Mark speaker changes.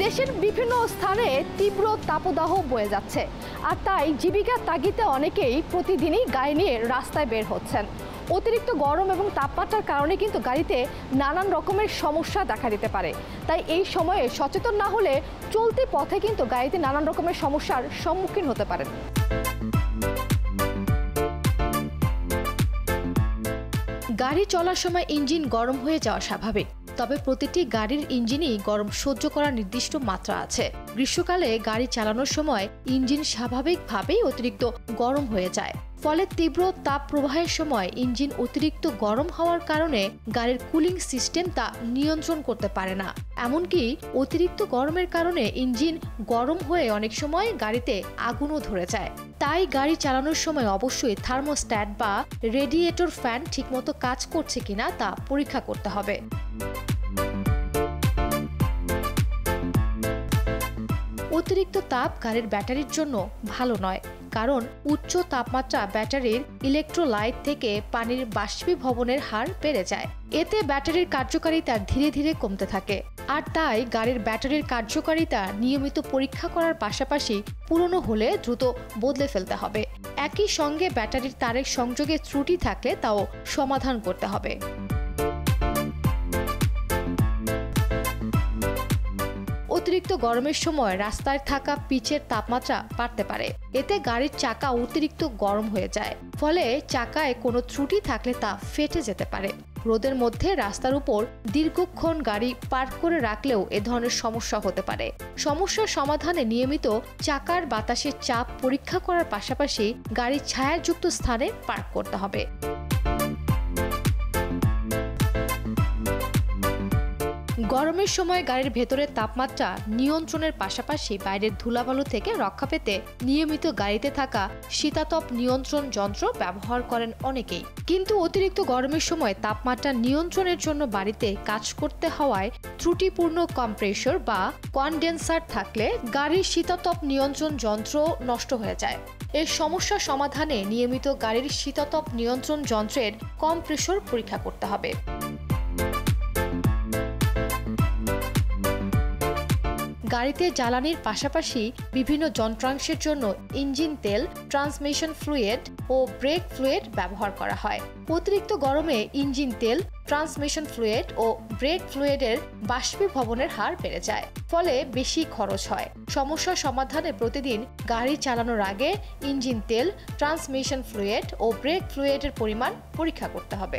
Speaker 1: দেশের বিভিন্ন স্থানে তীব্র তাপদাহ বয়ে যাচ্ছে, আর তাই জীবিকার তাগিদে অনেকেই প্রতিদিনই গাড়ি নিয়ে রাস্তায় বের হচ্ছেন। অতিরিক্ত গরম এবং তাপমাত্রার কারণে কিন্তু গাড়িতে নানান রকমের সমস্যা দেখা দিতে পারে। তাই এই সময়ে সচেতন না হলে চলতি পথে কিন্তু গাড়িতে নানান রকমের সমস্যার সম্মুখীন হতে পারেন। গাড়ি চলার সময় ইঞ্জিন গরম হয়ে যাওয়া স্বাভাবিক, তবে প্রতিটি গাড়ির ইঞ্জিনই গরম সহ্য করার নির্দিষ্ট মাত্রা আছে। গ্রীষ্মকালে গাড়ি চালানোর সময় ইঞ্জিন স্বাভাবিকভাবেই অতিরিক্ত গরম হয়ে যায়, ফলে তীব্র তাপ প্রবাহের সময় ইঞ্জিন অতিরিক্ত গরম হওয়ার কারণে গাড়ির কুলিং সিস্টেম তা নিয়ন্ত্রণ করতে পারে না। এমনকি অতিরিক্ত গরমের কারণে ইঞ্জিন গরম হয়ে অনেক সময় গাড়িতে আগুনও ধরে যায়। তাই গাড়ি চালানোর সময় অবশ্যই থার্মোস্ট্যাট বা রেডিয়েটর ফ্যান ঠিকমতো কাজ করছে কিনা তা পরীক্ষা করতে হবে। অতিরিক্ত তাপ গাড়ির ব্যাটারির জন্য ভালো নয়, কারণ উচ্চ তাপমাত্রা ব্যাটারির ইলেকট্রোলাইট থেকে পানির বাষ্পীভবনের হার বেড়ে যায়। এতে ব্যাটারির কার্যকারিতা ধীরে ধীরে কমতে থাকে, আর তাই গাড়ির ব্যাটারির কার্যকারিতা নিয়মিত পরীক্ষা করার পাশাপাশি পুরনো হলে দ্রুত বদলে ফেলতে হবে। একই সঙ্গে ব্যাটারির তারের সংযোগে ত্রুটি থাকলে তাও সমাধান করতে হবে। অতিরিক্ত গরমের সময় রাস্তায় থাকা পিচের তাপমাত্রা বাড়তে পারে। এতে গাড়ির চাকা অতিরিক্ত গরম হয়ে যায়, ফলে চাকায় কোনো ত্রুটি থাকলে তা ফেটে যেতে পারে। রোদের মধ্যে রাস্তার উপর দীর্ঘক্ষণ গাড়ি পার্ক করে রাখলেও এ ধরনের সমস্যা হতে পারে। সমস্যার সমাধানে নিয়মিত চাকার বাতাসের চাপ পরীক্ষা করার পাশাপাশি গাড়ির ছায়াযুক্ত স্থানে পার্ক করতে হবে। গরমের সময় গাড়ির ভেতরের তাপমাত্রা নিয়ন্ত্রণের পাশাপাশি বাইরের ধুলাবালু থেকে রক্ষা পেতে নিয়মিত গাড়িতে থাকা শীতাতপ নিয়ন্ত্রণ যন্ত্র ব্যবহার করেন অনেকেই। কিন্তু অতিরিক্ত গরমের সময় তাপমাত্রা নিয়ন্ত্রণের জন্য বাড়িতে কাজ করতে হওয়ায় ত্রুটিপূর্ণ কম্প্রেসর বা কনডেন্সার থাকলে গাড়ির শীতাতপ নিয়ন্ত্রণ যন্ত্র নষ্ট হয়ে যায়। এর সমস্যা সমাধানে নিয়মিত গাড়ির শীতাতপ নিয়ন্ত্রণ যন্ত্রের কম্প্রেসর পরীক্ষা করতে হবে। গাড়িতে জ্বালানির পাশাপাশি বিভিন্ন যন্ত্রাংশের জন্য ইঞ্জিন তেল, ট্রান্সমিশন ফ্লুইড ও ব্রেক ফ্লুইড ব্যবহার করা হয়। অতিরিক্ত গরমে ইঞ্জিন তেল, ট্রান্সমিশন ফ্লুইড ও ব্রেক ফ্লুইডের বাষ্পীভবনের হার বেড়ে যায়, ফলে বেশি খরচ হয়। সমস্যা সমাধানে প্রতিদিন গাড়ি চালানোর আগে ইঞ্জিন তেল, ট্রান্সমিশন ফ্লুইড ও ব্রেক ফ্লুইডের পরিমাণ পরীক্ষা করতে হবে।